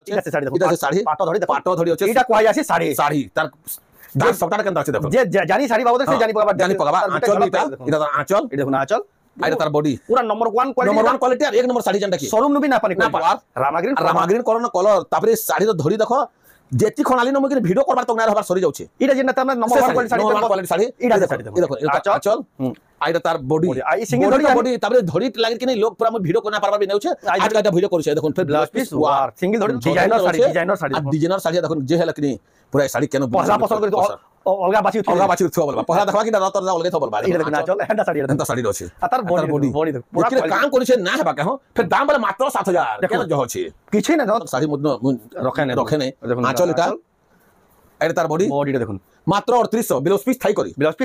ঠিক আছে শাড়ি দেখো এটা আছে শাড়ি পাট ধরি আছে এটা কয় আছে শাড়ি শাড়ি তার সবটা কেন আছে দেখো যে জানি শাড়ি বাবদ সে জানি পকাবার জানি পকাবার আঁচল এটা তার আঁচল এই দেখুন আঁচল এটা তার বডি পুরা নম্বর 1 কোয়ালিটি আর এক নম্বর শাড়ি জানটা কি শোরুম নবি না পানি আর রামাগ্রিন করন কলর তারপরে শাড়ির ধরি দেখো যেতি খনালি নম কি ভিডিও করবার তো না হবার সরি যাচ্ছে এটা যেটা আমরা নম্বর 1 কোয়ালিটি শাড়ি এটা দেখো এটা আঁচল আইটা তার বডি আই সিঙ্গেল বডি তারপরে ধরি লাগি কি নাই লোক পুরা ভিডিও কোনা পারবা বি নেউছে আজকে এটা ভিডিও করছে দেখুন ফের ব্লাউজ পিস ওয়ার সিঙ্গেল ধরি ডিজাইনার শাড়ি আর ডিজাইনার শাড়ি দেখুন যে হেলা কি পুরা শাড়ি কেন পহলা পছন্দ করে অলগা বাছি উঠো বলবা পহলা দেখবা কি না রতর অলগা থ বলবা এটা দেখুন আঁচল এটা শাড়ি আছে আর তার বডি পুরা কাম করিছে না হেবা কেন ফের দাম বলে মাত্র 7000 কেন জহ আছে কিছুই না শাড়ি মধ্যে রখে নাই আঁচল এটা তার বডিটা দেখুন মাত্র 3800 ব্লাউজ পিস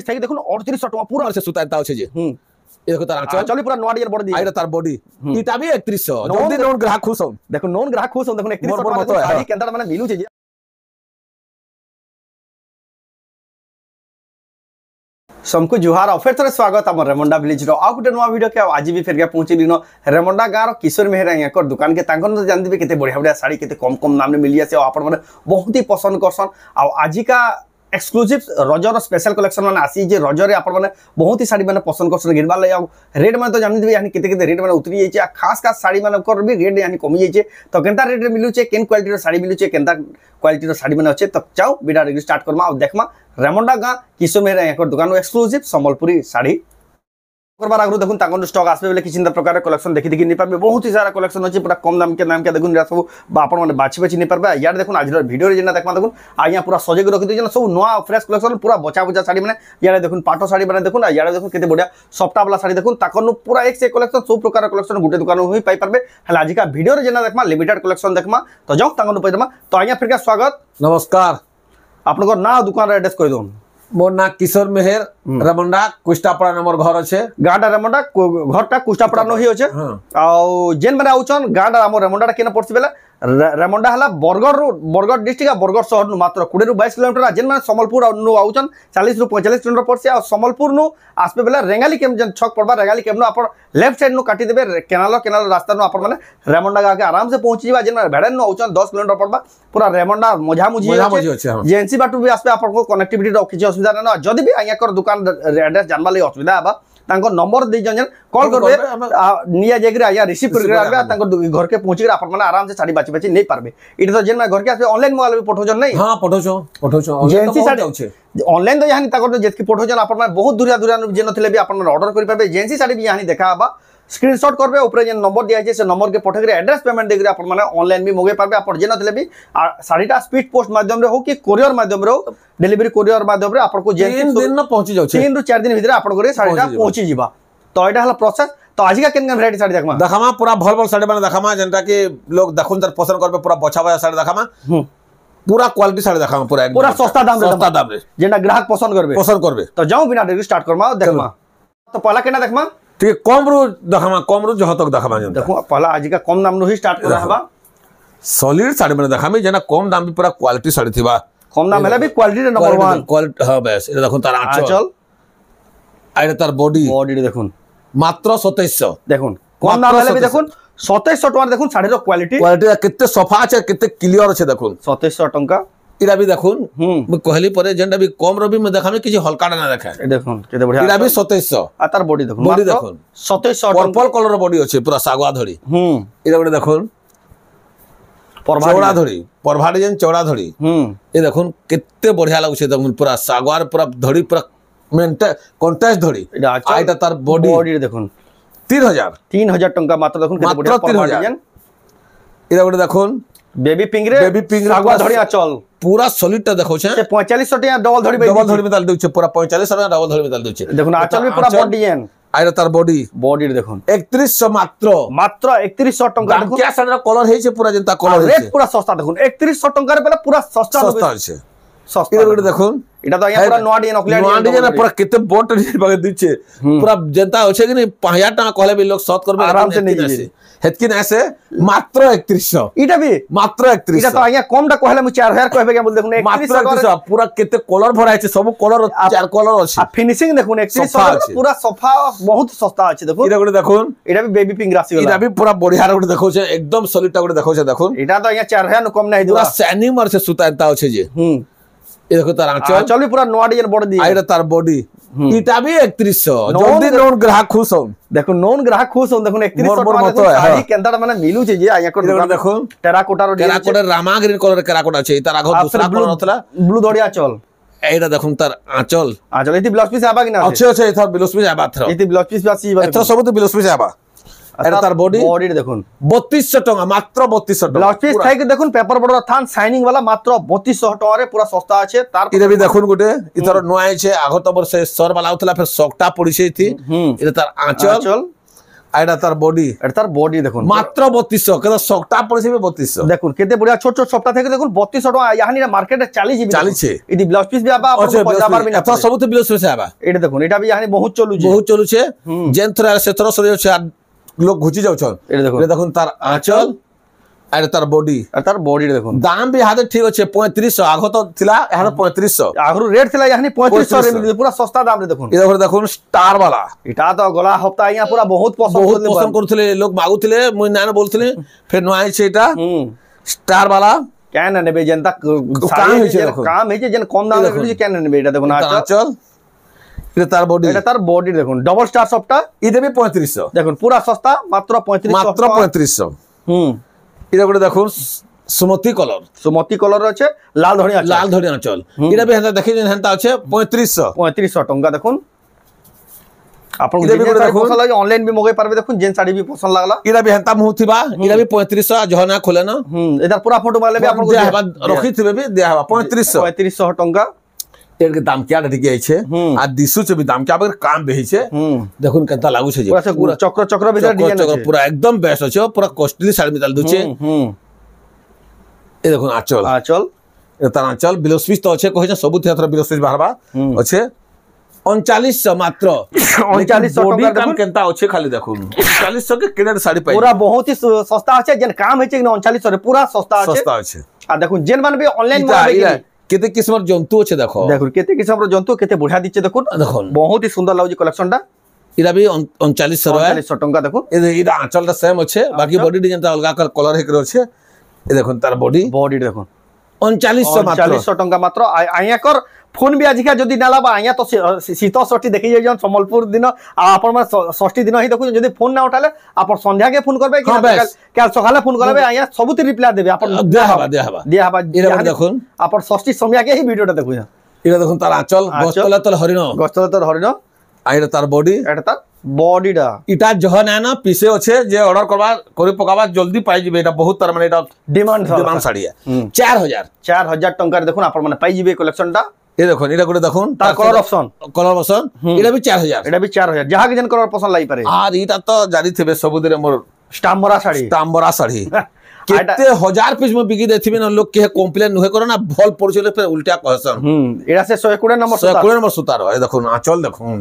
থাই দেখুন 3800 টাকা পুরো আছে সুতা আছে যে এই দেখো তার আঁচল পুরো নোয়াডিয়ার বডি এটা তার বডি এটা বি 3100 জলদি নন গ্রাহক খুশ হন দেখুন নন গ্রাহক খুশ হন দেখুন 3100 টাকা শাড়ি কেনটা মানে মিলুছে যে सबको जुहार और फिर थोड़े स्वागत आम रेमंडा विलेज रो आ गोटे नुआ वीडियो के आज भी फिर के पहुंची दिन रेमंडा गाँव किशोर मेहरा यहाँ दुकान के तो जानते केते बढ़िया बढ़िया साड़ी केते कम कम दाम में मिली आसे आप बहुत ही पसंद करसन आज का एक्सक्लूसिव रजर स्पेशल कलेक्शन मैंने आसी जे रजरे आप बहुत ही साड़ी मैंने पसंद कर गिरबार लगे रेट मैंने तो जानते यानी केते रेट मैंने उतरी जाइए खास खास साड़ी मान भी रेट यानी कमी जाइए तो केनता रेट मिलूचे केन क्वालिटी साड़ी मिलूचे केनता क्वालिटी साड़ी मैंने अच्छे तो चाओ वीडियो स्टार्ट करमा और देखमा रेमंडा गाँ किशोर मेहरा यहाँ दुकान एक्सक्लूसिव सम्बलपुरी साड़ी करबार आगु देखुन ताकन स्टॉक आसबे बेले किछि प्रकार कलेक्शन देखि देखि नि पाबे बहुत ही सारा कलेक्शन अछि पूरा कम दाम के देखुन या सब आपन माने बाछि बाछि नि पाबे यार देखुन आज वीडियो रे जेना देखमा देखुन आ यहाँ पूरा सजे के रखि दिजन सब नवा फ्रेश कलेक्शन पूरा बचा बचा साड़ी माने यार देखुन पाटो साड़ी माने देखुन यार देखुन केते बढ़िया सफ्टा वाला साड़ी देखुन ताकन पूरा एक से कलेक्शन सब प्रकार कलेक्शन गुटे दुकान होई पाई पाबे हला आज का वीडियो रे जेना देखमा लिमिटेड कलेक्शन देखमा तो जाऊ ताकन पइदमा तो यहाँ फिर का स्वागत नमस्कार आपन को ना दुकान रे एड्रेस कहि दोन मोर ना किशोर मेहर रेमंडा कुष्टापड़ा नंबर घर अच्छे गाँटा रेमंडा घरटा कुष्टापड़ा नो ही अच्छे आ जेन माने आउछन गाँटा हमर रेमंडा केना पड़छि बेला रेमंडा हला बरगढ़ डिस्ट्रिक्ट बरगढ़ शहर नु मात्र 20 ରୁ 22 किलोमीटर जेन माने सम्बलपुर नु आउछन 40 ରୁ 45 किलोमीटर पड़छि आ सम्बलपुर नु आसबे बेला रेंगाली केम जेन छक पड़बा रेंगाली केम नु आपण लेफ्ट साइड नु काटी देबे केनाल रास्ता नु आपण माने रेमंडा गा के आराम से पहुंची जीवा जेन भेड़न नु आउछन 10 किलोमीटर पड़बा पूरा रेमंडा मझा मुझी अछि जेएनसी बाटू भी आसबे आपण को कनेक्टिविटी रो किछि असुविधा ना जदी भी आया कर दुकान एड्रेस जानबा लई असुविधा आबा तांको नंबर दे जन कॉल करबे निया जेगरे आया रिसीव करके आबे तांको घर के पहुंची के आपण माने आराम से साड़ी बाची बाची नहीं पारबे इट तो जेन में घर के आसे ऑनलाइन मोबाइल भी पठो जन नहीं हां पठो जेएनसी साड़ी ऑनलाइन तो यानी ताको जेतकी पठो जन आपण माने बहुत दूरिया जेन थिले भी आपण ऑर्डर करि पाबे जेएनसी साड़ी भी यानी देखा आबा स्क्रीनशॉट करबे ऊपर जे नंबर दिया छै से नंबर के पठे एड्रेस पेमेंट देकरे आपण माने ऑनलाइन भी मगे पाबे आपण जे नथले भी साड़ीटा स्पीड पोस्ट माध्यम रे हो कि कोरियर माध्यम रे हो डिलीवरी कोरियर माध्यम रे आपण को जे 3 दिन न पहुंची जाउ छै 3 ରୁ 4 दिन भीतर आपण को साड़ीटा पहुंची जिबा तो एटा हला प्रोसेस तो आज का केन वैरायटी साड़ी देखमा पूरा भल साड़ी माने देखमा जेनटा कि लोग देखुन तर पसंद करबे पूरा बछा बछा साड़ी देखमा पूरा क्वालिटी साड़ी देखमा पूरा सस्ता दाम रे जेना ग्राहक पसंद करबे तो जाऊ बिना देरी स्टार्ट करमा देखमा तो पहला केना देखमा ठीक कम रू देखमा कम रू जह तक देखमा देखो पहला आज का कम दाम नु ही स्टार्ट करा हबा सॉलिड साड़ी माने देखामी जेना कम दाम भी पूरा क्वालिटी साड़ी थिबा कम दाम हेला भी क्वालिटी रे नंबर 1 क्वालिटी हां बस ए देखो तार आंचल आइरे तार बॉडी रे देखुन मात्र 2700 देखुन कम दाम हेला भी देखुन 2700 टका देखुन साड़ी रो क्वालिटी कितने सफा আছে कितने क्लियर আছে দেখুন 2700 टका इरा भी देखुन मैं कहली परे जेंडा भी कम रो भी मैं देखामे किछि हल्का ना देखा देखुन केते बढ़िया इरा भी 2700 आ तार बॉडी देखुन 2700 पर्पल कलर रो बॉडी अछि पूरा सागवा धड़ी इरा बडे देखुन चौड़ा धड़ी परभा डिजाइन चौड़ा धड़ी ये देखुन केते बढ़िया लागु छै देखुन पूरा सागवार पूरा धड़ी पूरा मेंटे कॉन्ट्रास्ट धड़ी आइटा तार बॉडी रे देखुन 3000 टका मात्र देखुन केते बढ़िया परभा डिजाइन इरा बडे देखुन बेबी पिंक रे सागवा धड़ी आचल पूरा सॉलिड टा देखौ छै 4500 टका डबल धड़ी में डाल दउ छै पूरा 4500 टका डबल धड़ी में डाल दउ छै देखुन आचल भी पूरा बॉडी डिजाइन आइरा तार बॉडी रे देखुन 3100 मात्र 3100 टका देखुन क्या सारा कलर हे छै पूरा जनता कलर रेट पूरा सस्ता देखुन 3100 टका रे पूरा सस्ता छै সস্তা এটা গুটে দেখুন এটা তো আজ্ঞা পুরা নয়া ডিজাইন অকলিয়া নয়া ডিজাইন পুরা কেতে বড় ডিজাইন বাগে দিচ্ছে পুরা যেটা আছে কি 5000 টাকা কলে বি লোক শর্ট করবে आराम से नहीं जी হেতকি না আছে মাত্র 3100 এটা বি মাত্র 3100 এটা তো আজ্ঞা কমটা কইলে মু 4000 কইবে কে বল দেখুন মাত্র 3100 পুরা কেতে কলর ভরা আছে সব কলর চার কলর আছে আর ফিনিশিং দেখুন 3100 পুরা সফা বহুত সস্তা আছে দেখুন এটা গুটে দেখুন এটা বি বেবি পিঙ্ক রাশি এটা বি পুরা বড়িয়া গুটে দেখোছে একদম সলিডটা গুটে দেখোছে দেখুন এটা তো আজ্ঞা 4000 নু কম নাই পুরা শাইনিং মারছে সুতা এন্তা আছে যে এই দেখো তার আঁচল পুরা নয়া ডিজাইন বড় দিয়ে আইটা তার বডি এটা বি 3100 জলদি নোন গ্রাহক খুশ হন দেখুন নোন গ্রাহক খুশ হন দেখুন 3100 টাকা শাড়ি কেনটা মানে মিলুছে যে আইয়া করে দেখুন টেরাকোটার টেরাকোটার রামা গ্রিন কলর টেরাকোটা আছে তার আগে দুসরা কলর হতলা ব্লু দড়ি আঁচল এইটা দেখুন তার আঁচল এটি ব্লাউজ পিস আবা কিনা আছে আছে এথর ব্লাউজ পিস আবা থর এটি ব্লাউজ পিস আসি এথর সব তো ব্লাউজ পিস আবা এটা তার বডি দেখুন 3200 টাকা মাত্র 3200 টাকা ব্লাউজ পিস থাকি দেখুন পেপার বর্ডার থান শাইনিং वाला মাত্র 3200 টাকারে পুরা সস্তা আছে তার এটা বি দেখুন গুটে ইথর নয়া আছে আগত বর্ষে সর वाला হতলা ফের সকটা পড়িছে ইতি এটা তার আঁচল এটা তার বডি এটা তার বডি দেখুন মাত্র 3200 কেন সকটা পড়িছে 3200 দেখুন কেতে বড়িয়া ছোট ছোট সপ্তাহ থেকে দেখুন 3200 টাকা ইয়াহানি মার্কেটে 40 জিবি চালিছে এটি ব্লাউজ পিস বি আবা আপন পয়সা বি না এথর সব তো ব্লাউজ পিস আবা এটা দেখুন এটা বি ইয়াহানি বহুত চলুছে যেন থর সে থর সরে যাচ্ছে আর লোক ঘুচি যাচ্ছন এটা দেখুন তার আঁচল আর তার বডি দেখুন দাম বি হাতে ঠিক আছে 3500 আগত থিলা এহার 3500 আগরু রেট থিলা ইয়ানি 3500 রে মিলি পুরা সস্তা দাম রে দেখুন এটা দেখুন স্টার वाला এটা তো গলা হপ্তা ইয়া পুরা বহুত পছন্দ করথিলে লোক মাগুথিলে মই না বলথিলে ফের নয় আছে এটা স্টার वाला কেন নেবে জনতা কাম হইছে যেন কম দামে মিলছে কেন নেবে এটা দেখুন আঁচল এটা তার বডি দেখুন ডবল স্টার সবটা এটা বি 3500 দেখুন পুরা সস্তা মাত্র 3500 এটা করে দেখুন সুমতি কলর আছে লাল ধরি আঁচল এটা বি হেনতা দেখি হেনতা আছে 3500 টাকা দেখুন আপন দেখুন অনলাইন বি মগাই পারবে দেখুন যেন শাড়ি বি পছন্দ লাগলা এটা বি হেনতা মুহতিবা এটা বি 3500 জহনা খোলে না এটা পুরা ফটো মারলে বি আপন রখি থিবে বি দেয়া হবা 3500 টাকা এর দাম কি আটা ঠিকই আছে আর দিসু ছবি দাম কি আবার কাম বেহিছে দেখুন কেনতা লাগুছে যে পুরা চক্র ভিতর ডিজাইন আছে পুরা একদম বেস্ট আছে পুরা কস্টলি শাড়ি মিতাল দুছে এই দেখুন আঁচল এটা আঁচল ব্লাউজ পিস তো আছে কইছে সবু থিয়াত্র ব্লাউজ পিস বারবা আছে 3900 মাত্র 3900 টাকা দাম কেনতা আছে খালি দেখুন 3900 কে কেডার শাড়ি পাই পুরা বহুত হি সস্তা আছে যেন কাম হইছে 3900 রে পুরা সস্তা আছে আর দেখুন যেন মানবে অনলাইন মারবে কেতে কিসমর জন্তু আছে দেখো দেখুন কেতে কিসমর জন্তু কেতে বঢ়িয়া দিচ্ছে দেখুন বহুত হি সুন্দর লাগুছে কালেকশনটা এটা বি 3900 টাকা দেখুন এটা আঁচলটা সেম আছে বাকি বডি ডিজাইনটা অলগা কলর হেক রয়েছে এই দেখুন তার বডি দেখুন 3900 টাকা মাত্র আইয়াকর ফোন বি আজিকা যদি নালা বা আইয়া তো শীত ষষ্ঠী দেখি যাই সম্বলপুর দিন আপন মানে ষষ্ঠী দিন হি দেখুন যদি ফোন না উঠালে আপন সন্ধ্যাকে ফোন করবে কাল সকালে ফোন করবে আইয়া সবুতি রিপ্লাই দেবে আপন দিয়া হবা দেখুন আপন ষষ্ঠী সন্ধ্যাকে হি ভিডিওটা দেখুন এটা দেখুন তার আঁচল গছতলা হরিণ আইটা তার বডি এটা তার বডিটা এটা যখন না পিছে আছে যে অর্ডার করবা করে পকাবা জলদি পাই যাবে এটা বহুত তার মানে এটা ডিমান্ড শাড়ি 4000 টাকার দেখুন আপন মানে পাই যাবে কালেকশনটা এই দেখুন এটা করে দেখুন তার কালার অপশন এটা বি 4000 এটা বি 4000 যাহা যেন কালার পছন্দ লাই পারে আর এটা তো জানি থিবে সবুদিরে মোর স্টাম্বরা শাড়ি কেতে হাজার পিস মে বিকি দেथिबे না লোক কে কমপ্লেন নহে করে না ভল পড়ছলে ফের উল্টা কহसन এটা সে 120 নম্বর সুতার এই দেখুন আঁচল দেখুন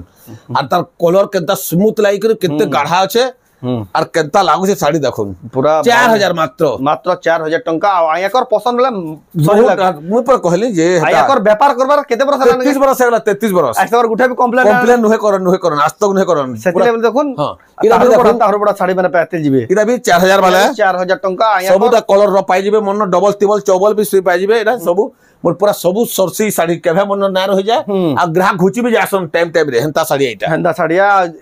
আর তার কলর কেনতা স্মুথ লাই করে কেতে গাঢ়া আছে আর কেনতা লাগুছে শাড়ি দেখুন পুরা 4000 মাত্র 4000 টাকা আয়াকর পছন্দ হলে মুই পর কইলি যে আয়াকর ব্যাপার করবার কেতে বরস 33 বরস হলা 33 বরস আজবার উঠাবি কমপ্লেন নহে করন আজ তক নহে করন সেতিলে দেখুন তাহর বড় শাড়ি মানে পাতে জিবে এটা বি 4000 वाला 4000 টাকা আয়াকর সবুটা কলর র পাই জিবে মন ডবল টিবল চবল বি সুই পাই জিবে এটা সবু মোর পুরা সবু সরসি শাড়ি কেভে মন না রহি যায় আর গ্রাহক ঘুচি বি যাসন টাইম রে হেনতা শাড়ি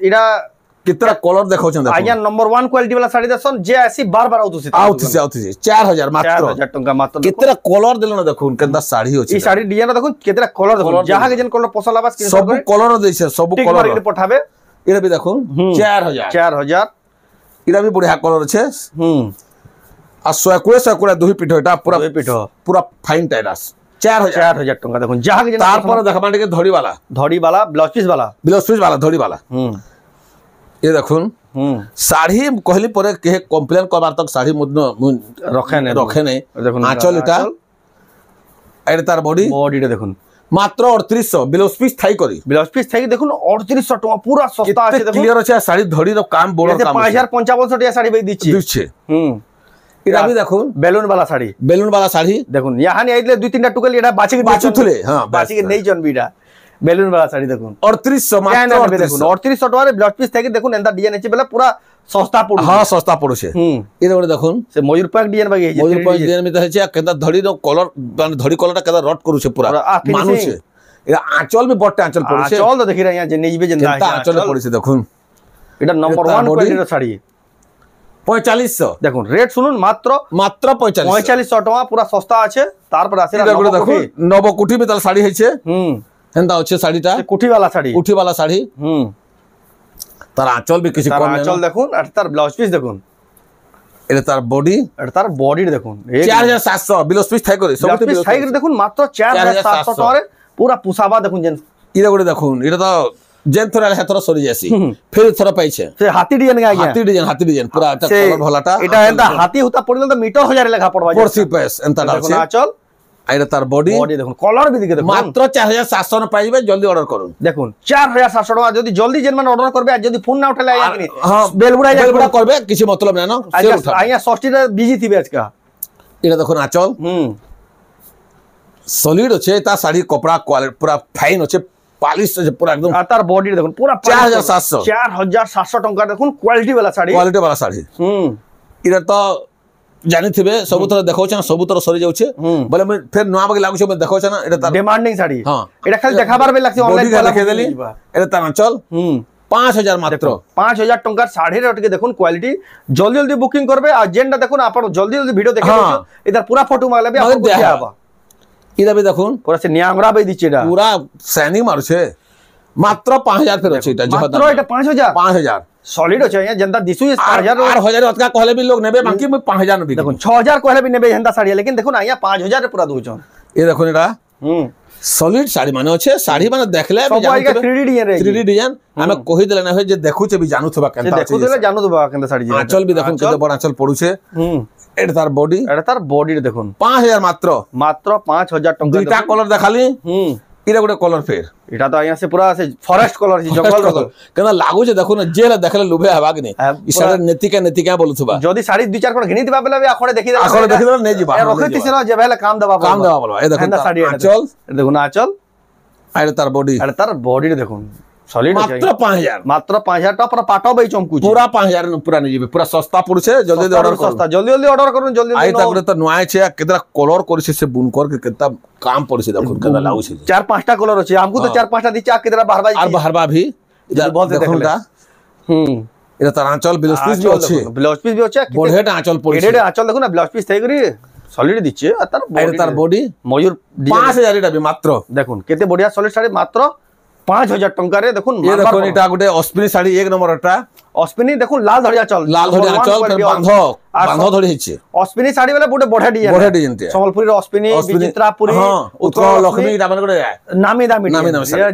এটা कितना कलर देखो छन आज्ञा नंबर 1 क्वालिटी वाला साड़ी दसन जे ऐसी बार-बार आउतुसी 4000 मात्र 4000 टंका मात्र कितना कलर देलो ना देखो केनदा साड़ी होची ई साड़ी डिजाइन देखो कितना कलर देखो जहां के जन कलर पसंद आबा सब कलर देছে सब कलर मार्केट पठाबे एरा भी देखो 4000 एरा भी बढ़िया कलर আছে আর 100 দুই পিঠো এটা পুরা ফাইন টাইরাস 4000 টাকা দেখুন जहां के जन তারপর দেখাবা টিকে ধড়ি वाला ब्लाउज पीस वाला धड़ी वाला ये देखुन साड़ी कहली परे के कम्प्लेन करबार तक साड़ी मुद्न रखे नहीं देखुन आंचल इटा এটা তার বডি বডিটা দেখুন মাত্র 3800 ব্লাউজ পিস থাই করি ব্লাউজ পিস থাকি দেখুন 3800 টাকা পুরা সস্তা আছে দেখুন ক্লিয়ার আছে শাড়ি ধড়ির কাম বড় কাম 5055 টাকা শাড়ি ভাই দিচ্ছি এটা আমি দেখুন বেলুন वाला শাড়ি দেখুন ইয়াহানি আইলে দুই তিনটা টুকলি এটা বাছুথলে হ্যাঁ বাছিকে নেই জনবিটা বেলুন वाला শাড়ি দেখুন 3800 মাত্র দেখুন 3800 টাকার ব্লাউজ পিস থাকি দেখুন এন্ডা ডিজাইন আছে বেলা পুরা সস্তা পড়ু হ্যাঁ সস্তা পড়ছে এটা করে দেখুন সে ময়ূর পাক ডিজাইন বাকি আছে ময়ূর পাক ডিজাইন মিতে আছে কেদা ধড়ির কলর মানে ধড়ি কলরটা কেদা রট করুছে পুরা মানুছে এটা আঁচল বি বড়টা আঁচল পড়ছে আঁচল তো দেখি রা ইয়া যে নেইবে যে আঁচল পড়ছে দেখুন এটা নম্বর 1 কোয়ালিটির শাড়ি 4500 দেখুন রেট শুনুন মাত্র 4500 টাকা পুরা সস্তা আছে তারপর আছে দেখুন নবকুঠি মিতাল শাড়ি হইছে হেন্দা হচ্ছে শাড়িটা কুঠি वाला শাড়ি তার আঁচল বি কিছু কম আঁচল দেখুন আর তার ব্লাউজ পিস দেখুন এটা তার বডি দেখুন 4700 ব্লাউজ পিস থাই করে সব পিস থাই করে দেখুন মাত্র 4700 টাকারে পুরা পুসাবা দেখুন যেন এটা করে দেখুন এটা তো যেন থরা হেতর সরি যাসি ফের থরা পাইছে সে হাতি ডিজাইন গা হাতি ডিজাইন পুরা এটা কলর ভলাটা এটা এন্তা হাতি হুতা পড়লে তো মিটার 1000 লেখা পড়বা পড়ছি পেস এন্তা দেখুন আঁচল এটা তার বডি দেখুন কলার বি দিকে দেখুন মাত্র 4700 না পাইবে জলদি অর্ডার করুন দেখুন 4700 টাকা যদি জলদি যেন মানে অর্ডার করবে আর যদি ফোন না উঠালে আইয়া কিনি বেলবুড়া করবে কিছু মতলব না না আইয়া 60 টা বিজি থিবে আজকা এটা দেখুন আঁচল সলিড আছে তা শাড়ি কপড়া কোয়ালিটি পুরা ফাইন আছে পালিশ আছে পুরা একদম আর তার বডি দেখুন পুরা 4700 টাকা দেখুন কোয়ালিটি वाला শাড়ি এটা তো জানিথিবে সবুতর দেখাউছ না সবুতর সরি যাচ্ছে বলে মই ফের নয়া বাকি লাগুছে মই দেখাউছ না এটা তার ডিমান্ডিং শাড়ি এটা খালি দেখাবার বে লাগছে অনলাইন দেখে দেলি এটা তার আঁচল 5000 মাত্র 5000 টাকার শাড়ির ওটকে দেখুন কোয়ালিটি জলদি জলদি বুকিং করবে আর যেনটা দেখুন আপন জলদি জলদি ভিডিও দেখে নিছো এটার পুরা ফটো মাগলে আপন বুঝিয়া আবা এটা বি দেখুন পুরা সে নিয়াংরা বই দিচ্ছে এটা পুরা শাইনিং মারছে মাত্র 5000 ফের আছে এটা মাত্র এটা 5000 সলিড আছে ইয়া জনতা দিছু 5000 আর 1000 অতকা কহলে বি লোক নেবে বাকি মই 5000 নেবে দেখুন 6000 কহলে বি নেবে হেন্দা শাড়ি लेकिन দেখুন আইয়া 5000 রে পুরা দউছন এ দেখুন এটা সলিড শাড়ি মানে আছে শাড়ি মানে দেখলে আমি জানি 3D ডিজাইন আমি কহি দেলে না হয় যে দেখুছে বি জানুথবা কেনতা আছে দেখু দেলে জানুথবা কেনতা শাড়ি আঁচল বি দেখুন কত বড় আঁচল পড়ুছে এটা তার বডি দেখুন 5000 মাত্র 5000 টাকা দুইটা কলর দেখালি এটা গোটে কলর ফের এটা তো আইয়া সে পুরা আছে ফরেস্ট কলর আছে জঙ্গল কলর কেন লাগুছে দেখুন জেলা দেখলে লুভে হবা কি ইশারা নেতিকা বলুথবা যদি শাড়ি দুই চার কোন ঘিনি দিবা বেলা আখড়ে দেখি দেলা নেই জিবা রখিতিছ না যে বেলা কাম দেবা বলবা এই দেখুন শাড়ি আঁচল দেখুন আঁচল আর তার বডি দেখুন সলিড মাত্র 5000 টাকা পুরা পাটাও বাই চমকুছে পুরা 5000 পুরা নি যাবে পুরা সস্তা পড়ছে জলদি অর্ডার করুন জলদি অর্ডার করুন জলদি আই তারপরে তো নয় আছে কেতরা কলর করিছে সে বুন কর কে কেতা কাম পড়ছে দেখুন কেতা লাগুছে চার পাঁচটা কলর আছে আমকু তো চার পাঁচটা দিছে কেতরা বারবার আর বারবা ভি দেখুন দা এটা তার আঁচল ব্লাউজ পিস বি আছে বড়হেটা আঁচল পড়ছে এটা আঁচল দেখুন না ব্লাউজ পিস থাই করি সলিড দিচ্ছে আর তার বডি ময়ূর 5000 এটা মাত্র দেখুন কেতে বড়িয়া সলিড শাড়ি মাত্র 5000 টাকারে দেখুন দেখুন এটা গোটে অস্পিনি শাড়ি এক নম্বর এটা অস্পিনি দেখুন লাল ধড়িয়া চল বান্ধ ধরি হইছে অস্পিনি শাড়ি বেলা বড় বড় ডিজাইন সম্বলপুরের অস্পিনি বিচিত্রাপুরি উৎকল লক্ষ্মী এটা মানে গোটে নামি দামি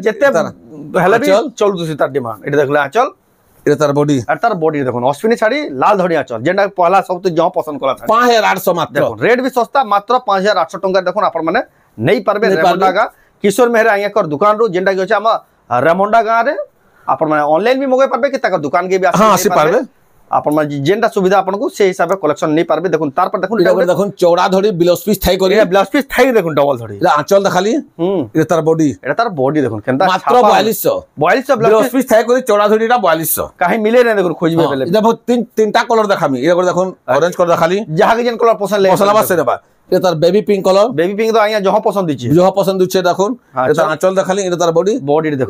যেতে হেলে বি চলতুছি তার ডিমান্ড এটা দেখলে আঁচল এটা তার বডি আর তার বডি দেখুন অশ্বিনী শাড়ি লাল ধড়িয়া চল যেটা পহলা সবথে জ পছন্দ করা 5800 মাত্র দেখুন রেট भी সস্তা মাত্র 5800 টাকা দেখুন আপন মানে নেই পারবে রেমন্ডা গা কিশোর মেহরা আইয়াকর দোকান রু যেটা কি হচ্ছে আমা রেমন্ডা গা রে আপন মানে অনলাইন भी মগাই পারবে কি তাকা দোকান কে भी আসি পারবে আপন মানে যেটা সুবিধা আপনকু সেই হিসাবে কালেকশন নেই পারবে দেখুন তারপর দেখুন এটা দেখুন চওড়া ধড়ি ব্লাউজ পিস থাই করি ব্লাউজ পিস থাই দেখুন ডবল ধড়ি এটা আঁচল দেখালি এটা তার বডি দেখুন কেনতা মাত্র 4200 ব্লাউজ পিস থাই করি চওড়া ধড়িটা 4200 কাহি মিলে না দেখুন খুঁজবে বেলে এটা তিনটা কালার দেখামি এটা করে দেখুন অরেঞ্জ কালার দেখালি যাহাকে যেন কালার পছন্দ লাগে পছন্দ আছে দেবা এটা তার বেবি পিঙ্ক কালার তো আইয়া জহ পছন্দ দিচ্ছে দেখুন এটা আঁচল দেখালি এটা তার বডি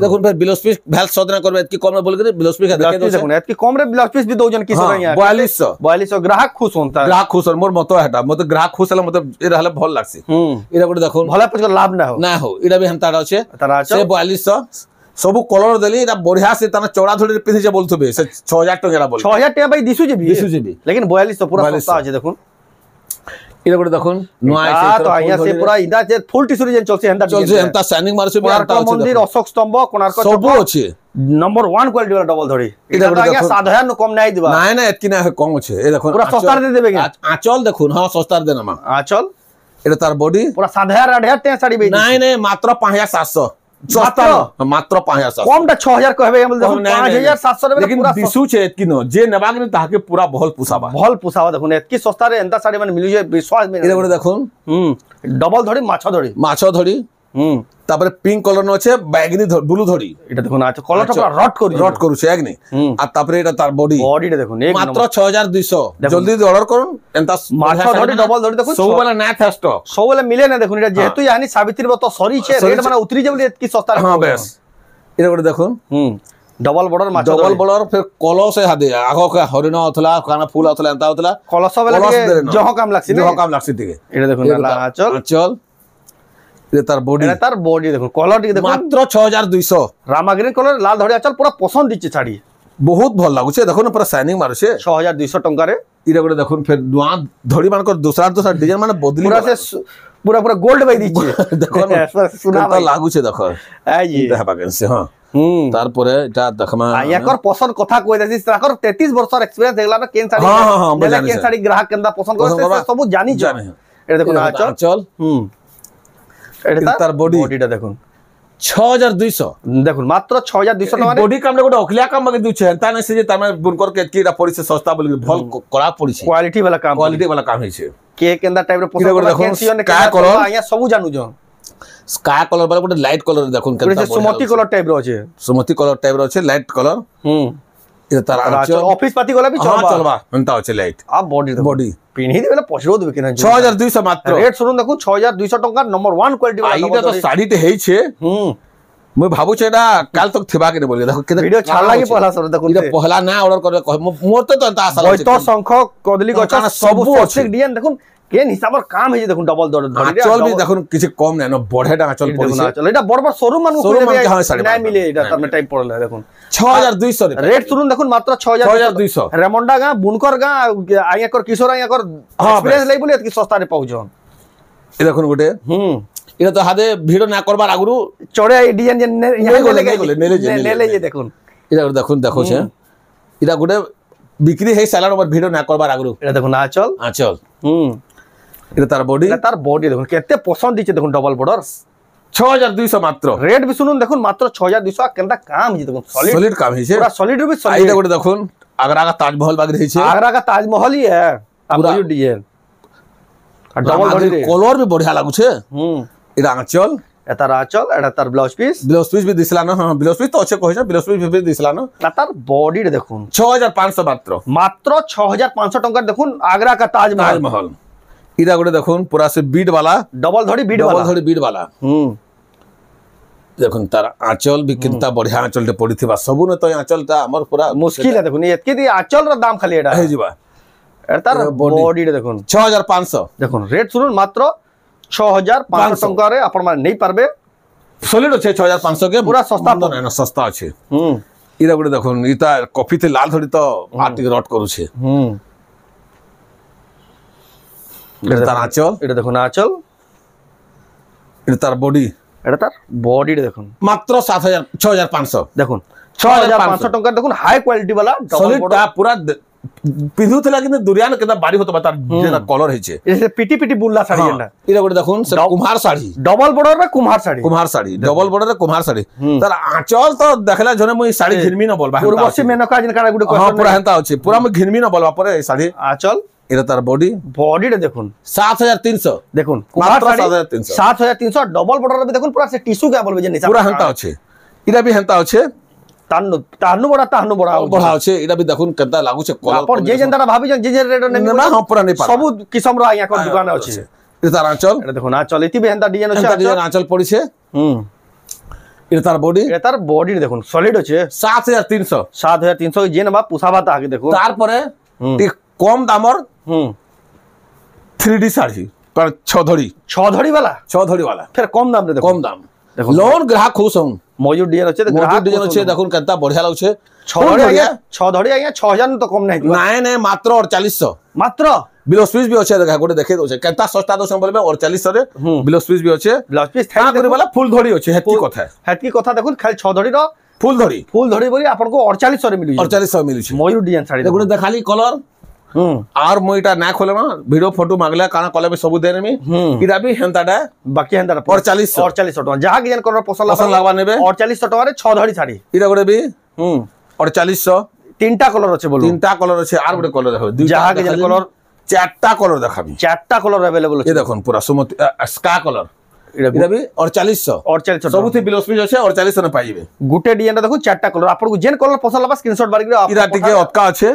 দেখুন ফের ব্লাউজ পিস ভ্যাল সদনা করবে কি কম বল করে ব্লাউজ পিস দেখুন এতকি কম রে ব্লাউজ পিস भी দউজন কি সরা আইয়া 4200 গ্রাহক খুশ হন তা গ্রাহক খুশ মোর মত এটা মতে গ্রাহক খুশ হলে মতে এটা হলে ভাল লাগছে এটা করে দেখুন ভালো পছ লাভ না হো এটা भी হেনতা আছে সে 4200 সবু কলর দেলি এটা বঢ়িয়া সে তানা চড়া ধড়ি পিনছে বলতবে সে 6000 টাকা বল 6000 টাকা ভাই দিছু যে लेकिन 4200 পুরা সস্তা আছে দেখুন এটা করে দেখুন নয় তো আইয়া সে পুরা ইদা যে ফুল টিস্যু ডিজাইন চলছে হেনতা শাইনিং মারছে কোণার্ক মন্দির অশোক স্তম্ভ কোণার্ক সবু আছে নম্বর 1 কোয়ালিটি वाला ডবল ধড়ি এটা আইয়া 7000 কম নাই দিবা না এতকি না কম আছে এই দেখুন পুরা সস্তার দিয়ে দেবে আঁচল দেখুন হ্যাঁ সস্তার দেন আমা আঁচল এটা তার বডি पूरा 7,000-8,000 टे साड़ी बेच নাই নাই মাত্র 5700 সস্তা মাত্র 5700 কমটা 6,000 कहबे हम देखो 5,700 रे लेकिन पूरा दिसु छे एतकी न जे नेबाक ने ताके पूरा बहल पुसाबा भल पुसावा देखो एतकी सस्ता रे एंता साड़ी माने मिलु जे विश्वास में এটা করে দেখুন डबल धड़ी माछ धड़ी তারপরে পিঙ্ক কলর ন আছে ব্যাগনি ব্লু ধড়ি এটা দেখুন আছে কলরটা পুরো রট করুছে একনি আর তারপরে এটা তার বডিটা দেখুন মাত্র 6200 জলদি অর্ডার করুন এন্তা মাছ ধড়ি ডবল ধড়ি দেখুন সববেলা না থাকে স্টক সববেলা মিলে না দেখুন এটা যেহেতু ইয়ানি সাবিত্রী ব্রত সরিছে রেট মানে উতরি যাবে এতকি সস্তা হ্যাঁ বেশ এটা করে দেখুন डबल बॉर्डर माछ डबल बॉर्डर फिर कलश है हादे आगो का हरिण होतला खाना फूल होतला एंता होतला कलश वाला जह काम लागसी जह काम लागसी दिके এটা দেখুন चल ये तार बॉडी देखो कलर टिके देखो मात्र 6200 रामा ग्रीन कलर लाल धड़ी आचल पूरा पसंद दिचे साड़ी बहुत भल लागुचे देखो ना पूरा शाइनिंग मारुचे 6200 टंका रे इरा गोटे देखो फिर दुआ धड़ी मानकर दूसरा डिजाइन माने बदली पूरा से पूरा गोल्ड बाई दिचे देखो ना सुना लागुचे देखो आई जी देखा से हां তারপরে এটা দেখমা ইয়াকর পছন্দ কথা কই দেছি তাকর 33 বছর এক্সপেরিয়েন্স দেখলা না কেন শাড়ি নেলা কেন শাড়ি গ্রাহক কেনদা পছন্দ করে সব জানি জানে এটা দেখুন আচল এটা তার বডিটা দেখুন 6200 দেখুন মাত্র 6200 টাকা বডি কামরে গোটা অখলিয়া কাম মাগে দিছে তা না সে যে তার মানে বুনকর কে কিটা পড়িছে সস্তা বলি ভল করা পড়িছে কোয়ালিটি वाला काम হইছে কে কেনদা টাইপ রে পছন্দ করে কেন সিয়নে কা কলর আয়া সব জানু জ স্কাই কলর বলে গোটে লাইট কলর দেখুন কেনতা সুমতি কলর টাইপ রে আছে সুমতি কলর টাইপ রে আছে লাইট কলর এটা তার অফিস পাতি গলা বি চলবা এনতা আছে লাইট আ বডি পিনহি দেবেলা পছরো দেবে কিনা 6200 মাত্র রেট শুনুন দেখুন 6200 টাকা নম্বর 1 কোয়ালিটি वाला এইটা তো শাড়িতে হেইছে মই ভাবুছে এটা কাল তক থিবা কেনে বলি দেখো কেতে ভিডিও ছাড়লা কি পহলা সর দেখুন এটা পহলা না অর্ডার করে মোর তো তা আশা আছে বৈত সংখ্যক কদলি গছ সব প্রত্যেক ডিজাইন দেখুন কেন হিসাবর কাম হইছে দেখুন ডবল ধড়ি আচল বি দেখুন কিছু কম না বড়েটা আচল পড়িছে আচল এটা বড় বড় শোরুম মানু না মিলে এটা তার টাইপ পড়লে দেখুন 6200 রেট শুনুন দেখুন মাত্র 6200 রেমন্ডা গা বুনকর গা আইয়া কর কিশোর আইয়া কর এক্সপেরিয়েন্স লাই বলি এতকি সস্তা রে পাউছন এ দেখুন গোটে এটা তো হাতে ভিডিও না করবার আগরু চড়ে এই ডিজাইন যে নেলে যে দেখুন এটা দেখুন দেখোছে এটা গোটে বিক্রি হেই সালার ওপর ভিডিও না করবার আগরু এটা দেখুন আচল এটা তার বডি দেখুন কেতে পছন্দ দিছে দেখুন ডবল বর্ডার 6200 মাত্র রেট বি শুনুন দেখুন মাত্র 6200 কেনটা কাম হিছে দেখুন সলিড কাম হিছে पूरा सॉलिड भी सॉलिड এটা গোটে দেখুন आगरा का ताजमहल बाग रही है आगरा का ताजमहल ही है पूरा डिजाइन डबल बॉडी कलर भी बढ़िया लागु छे এটা আঁচল এটা তার ব্লাউজ পিস भी दिसला ना हां ब्लाउज पीस तो अच्छे कहि छ ब्लाउज पीस भी दिसला ना তার বডি দেখুন 6500 মাত্র 6500 টাকা দেখুন आगरा का ताजमहल इरा गोटे देखुन पूरा से बीट वाला डबल धड़ी बीट वाला देखुन तार आंचल भी कितना बढ़िया आंचल टे पड़ीथिबा सबु न तो आंचलटा हमर पूरा मुश्किल है देखुन एतके दी आंचल र दाम खाली एटा हे जीवा तार बॉडी रे देखुन 6500 देखुन रेट सुनुन मात्र 6500 टका रे अपन मान नहीं पारबे सॉलिड আছে 6500 के पूरा सस्ता ना सस्ता আছে इरा गोटे देखुन इता कॉफी ते लाल धड़ी तो आटी रट करूछे এটা তার আঁচল এটা দেখুন আঁচল এটা তার বডি বডিটা দেখুন মাত্র 6500 দেখুন 6500 টাকা দেখুন হাই কোয়ালিটি वाला সলিডটা পুরা পিধুতলা কিন্তু দুরিয়ান কেদা বাড়ি হতো তার যেটা কলর হইছে এসে পিটি পিটি বুল্লা শাড়ি এটা এটা গোটে দেখুন কুমার শাড়ি ডবল বর্ডার রে কুমার শাড়ি ডবল বর্ডার রে কুমার শাড়ি তার আঁচল তো দেখলা জনে মই শাড়ি ঘিনমি ন বলবা পূর্বশী মেনকা জিন কারা গুটে কোশ্চেন পুরা হেনতা আছে পুরা মই ঘিনমি ন বলবা পরে এই শাড়ি আঁচল এটা তার বডিটা দেখুন 7300 দেখুন মাত্র 7300 ডবল বর্ডার রে দেখুন পুরা সে টিস্যু কে বলবে যে নিচে পুরা হেনতা আছে এটা भी হেনতা আছে তাহনু বড়া আছে এটা भी দেখুন কেনতা লাগুছে কলর পর যে জনটা ভাবি যে রেট নেবে না হ্যাঁ পুরা নেই সব কিসম র আইয়া কোন দোকানে আছে এটা তার আঁচল এটা দেখুন আঁচল ইতি भी হেনতা ডিজাইন আছে ডিজাইন আঁচল পড়িছে এটা তার বডি দেখুন সলিড আছে 7300 যে না পুষাবা তা আগে দেখুন তারপরে কম দামর 3D শাড়ি पर 6 धड़ी वाला फिर कम दाम रे कम दाम लोन ग्राहक खुश हूं मौजूद डिजाइन আছে ग्राहक डिजाइन আছে দেখুন কতটা बढ़िया লাগছে 6 धड़ी आया 6000 तो कम नहीं नहीं मात्र 4800 मात्र ब्लाउज पीस भी আছে দেখা গোটে দেখে দছে কতটা সস্তা দছ বলবে 4800 রে ব্লাউজ পিস भी আছে ব্লাউজ পিস থাক করে वाला ফুল ধড়ি আছে হেতকি কথা দেখুন খালি 6 ধড়ি র ফুল ধড়ি বলি आपन को 4800 রে মিলু 4800 মিলুছে ময়ূর ডিজাইন শাড়ি দেখুন দেখালি কলর और मु इटा ना खोले ना वीडियो फोटो मागले काना कले में सब देने में इटा भी हेंताडा बाकी हेंता 48 टका जहा कि जन कलर पसंद लागबा नेबे 48 टका रे 6 धड़ी साड़ी इटा गोटे भी 4800 तीनटा कलर अछि बोलो तीनटा कलर अछि आर गोटे कलर देखो जहा कि जन कलर चारटा कलर देखाबी चारटा कलर अवेलेबल ये देखो पूरा सुमति स्का कलर इटा भी 4800 सबुथि बिलोस्पी अछि 4800 न पाइबे गुटे डिजाइन देखो चारटा कलर आपन को जेन कलर पसंद लाबा स्क्रीनशॉट मार के इटा टिके अतका अछि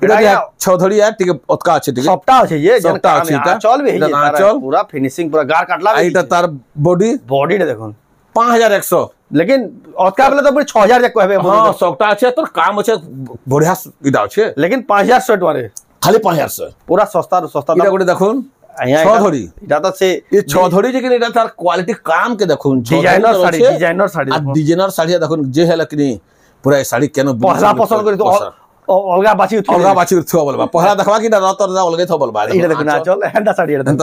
इटा 6 धड़ी है टिके अतका अछि टिके सप्ताह अछि ये जन सप्ताह अछि इटा चल भी है चल पूरा फिनिशिंग पूरा गार काटला इटा तार बॉडी रे देखो 5100 लेकिन अतका बेले तो पूरे 6000 जे कहबे हां सप्ताह अछि तो काम अछि बढ़िया इटा अछि लेकिन 5000 टका रे खाली 5000 पूरा सस्ता इटा गोटे देखुन 6 धड़ी इटा तो से ये 6 धड़ी जे कि इटा तार क्वालिटी काम के देखुन डिजाइनर साड़ी आ डिजाइनर साड़ी देखुन जे है लेकिन पूरा साड़ी केनो पहला पसंद करी तो अलगा बाची थो बोलबा पहला देखबा कि रत अलगे थो बोलबा इटा देखुन ना चल हेंता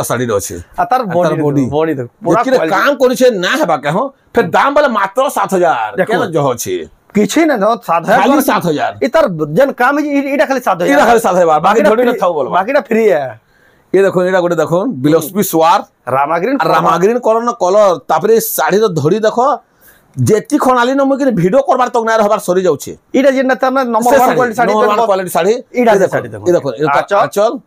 साड़ी रो अछि आ तार बॉडी देख पूरा काम करि छै ना हेबा के हो फिर दाम वाला मात्र 7000 केना जो अछि किछि ना 7000 खाली 7000 इतर जन काम इटा खाली 7000 इटा खाली 7000 बाकी थोड़ी न थो बोलबा बाकीटा फ्री है ये देखो इटा गोटे देखो बिलोस्पी स्वार रामाग्रीन कलर तापरे साड़ी रो धड़ी देखो जेती खणाली न मुके वीडियो करबार तक ना रहबार सरी जाउ छे इटा जेन त नंबर 1 क्वालिटी साड़ी इटा साड़ी देखो इटा चल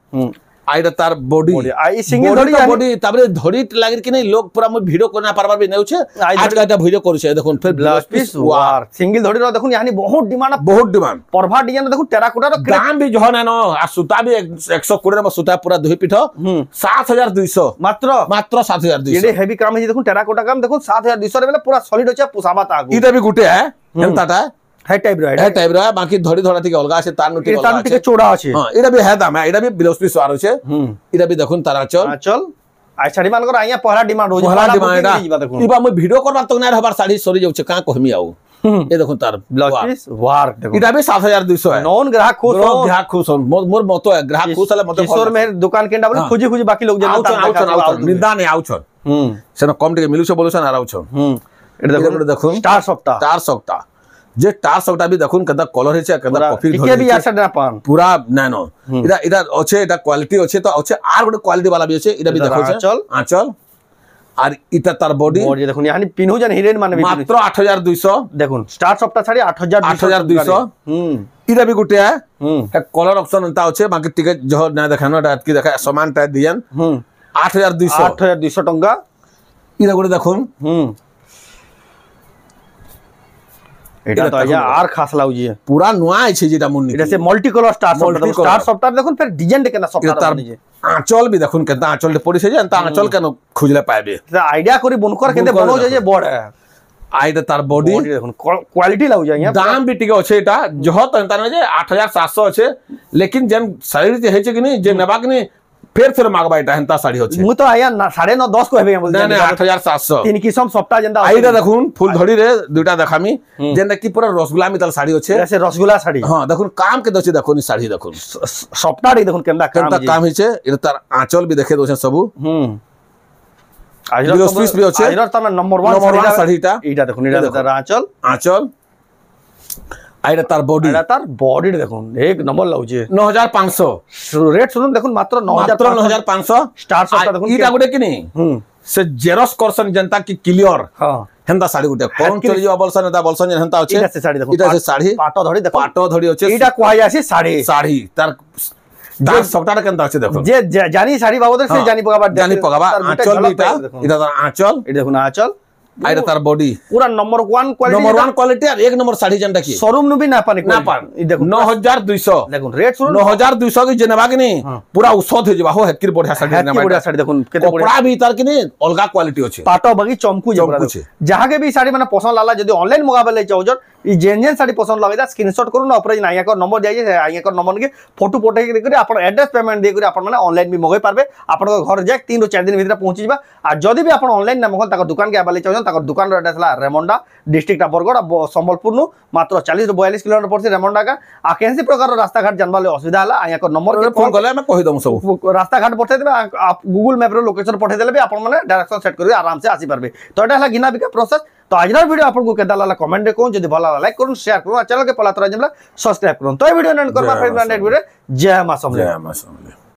आइडा तार बॉडी आई सिंगल धड़ी बॉडी तापरे धड़ी लागि कि नहीं लोग पूरा म वीडियो करना पारबार भी नेउ छे आज काटा वीडियो करू छे देखो फिर ब्लाउज पीस वार सिंगल धड़ी रो देखो यानी बहुत डिमांड परभा डिजाइन देखो टेराकोटा रो दाम भी जहन न आ सुता भी 120 में सुता पूरा दुही पीठ 7200 मात्र 7200 ये हेवी काम है देखो टेराकोटा काम देखो 7200 रे पूरा सॉलिड होचे पुसाबा तागु इटा भी गुटे है हेंताटा है टाइप रो बाकी धड़ी धड़ा ठीक अलगा আছে তার নুটি अलगा আছে চওড়া আছে हां এটা भी है दाम এটা भी बिलोस्पी स्वार আছে এটা भी দেখুন তারা চল आई साड़ी मान कर आइया पहला डिमांड हो पहला डिमांड इबा मैं वीडियो करबार तक ना रहबार साड़ी सरी जाउ छे का कहमी आउ ये देखो तार ब्लाउज पीस वार देखो इटा भी 7200 है नॉन ग्राहक खुश हो मोर मतो है ग्राहक खुश है मतो किशोर में दुकान केंडा बोले खुजी बाकी लोग आउ निंदा नहीं आउ सेना कम टिके मिलु से बोलु सन आउ एटा देखो स्टार सप्ताह जे टार सबटा भी देखुन कदा कलर हेचे कदा कॉफी टिके भी यार ना पान पूरा नानो इटा अच्छे इटा क्वालिटी अच्छे तो अच्छे आर गोटे क्वालिटी वाला भी अच्छे इटा भी देखो आंचल और इटा तार बॉडी देखुन यानी पिनहु जन हिरेन माने मात्र 8200 देखुन स्टार सप्ताह साड़ी 8200 इटा भी गुटे है कलर ऑप्शन अंता अच्छे बाकी टिके जो ना देखानो की देखा समान टाइप डिजाइन 8200 टंका इटा गोटे देखुन এটা তো আইয়া আর খাস লাউজি পুরা নোয়া আছে যেটা মুন্নি এটা সে মাল্টি কলর স্টার সফটওয়্যার দেখুন ফির ডিজাইন কেনা সফটওয়্যার নিজে আঁচল বি দেখুন কেনতা আঁচল পড়িছে যে তা আঁচল কেন খুঁজলে পাইবে আইডিয়া করি বনকর কেতে বনো যে বড় আইডা তার বডি দেখুন क्वालिटी লাউজি আইয়া দাম বি টিকে আছে এটা জহ তন্তা না যে 8700 আছে लेकिन जन साड़ी जे हेचे कि नहीं जे नेबा कि नहीं फिर मागबा इटा हेंता साड़ी होचे मु तो आया 9.5 10 को हेबे बोल नहीं 8700 तीन किसम सप्ताह जंदा आइडा देखुन फुल धड़ी रे दुटा देखामी जेंदा की पूरा रसगुल्ला मितल साड़ी होचे जैसे रसगुल्ला साड़ी हां देखुन काम के दछे देखुन साड़ी देखुन सप्ताह रे देखुन केंदा काम हिचे इटा तार आंचल भी देखे दोछे सब आज पीस भी होचे आज तार नंबर 1 साड़ीटा इटा देखुन इटा तार आंचल आइडा तार बॉडी देखुन एक नंबर लाउचे 9500 रेट सुन देखुन मात्र 9500 स्टार सप्ताह देखुन इटा गुटे कि नहीं से जेरस करसन जनता की क्लियर हां हेंता साड़ी गुटे कोन चली जाबा बोलसन हेंता होचे इटा से साड़ी देखुन इटा से साड़ी पाटो धड़ी होचे इटा कोहा जासी साड़ी तार दाम सप्ताह केनता होचे देखो जे जानी साड़ी बाबू से जानी पगाबा आंचल इटा तार आंचल इटा देखुन आंचल आइडा तार बॉडी पूरा नंबर 1 क्वालिटी और एक नंबर साड़ी जनता की शोरूम नु भी ना पानी देखो 9200 देखो रेट सुन 9200 की जेनेबा की नहीं पूरा औषध हो जबा हो हेतकी बढ़िया साड़ी देखो कपड़ा भी तार की नहीं अलगा क्वालिटी होचे पाटो बगी चमकू जहां के भी साड़ी माने पसंद लाला जदी ऑनलाइन मंगाबे ले चाहो ई जेन साड़ी पसंद लगेदा स्क्रीनशॉट करू ना ऊपर नाइया को नंबर जाई है आइया को नंबर के फोटो पठे के करी अपन एड्रेस पेमेंट दे करी अपन माने ऑनलाइन भी मंगाई पारबे अपन घर जाय 3 रो 4 दिन भीतर पहुंची जिबा आ जदी भी अपन ऑनलाइन ना मंगल ताको दुकान के आबा ले चाहो ताको दुकान रो एड्रेस ला रेमंडा डिस्ट्रिक्ट बरगड़ संबलपुर नु मात्र 40 रो 42 किलोमीटर पड़सी रेमंडा का आ केनसी प्रकार रो रास्ता घाट जानबाले असुविधा हला आइया को नंबर के फोन करले मैं कहि दम सब रास्ता घाट पठे देबे आप गूगल मैप रो लोकेशन पठे देले भी अपन माने डायरेक्शन सेट करी आराम से आसी पारबे तो एटा हला गिना बिका प्रोसेस तो आज वीडियो आपको केदा लागला कमेंट रे कोन जदी भला लाइक करूँ शेयर करूँ चैनल के पला तरह जमला सब्सक्राइब करूँ तो वीडियो एंड करबा फिर नेक्स्ट वीडियो जय मां समले।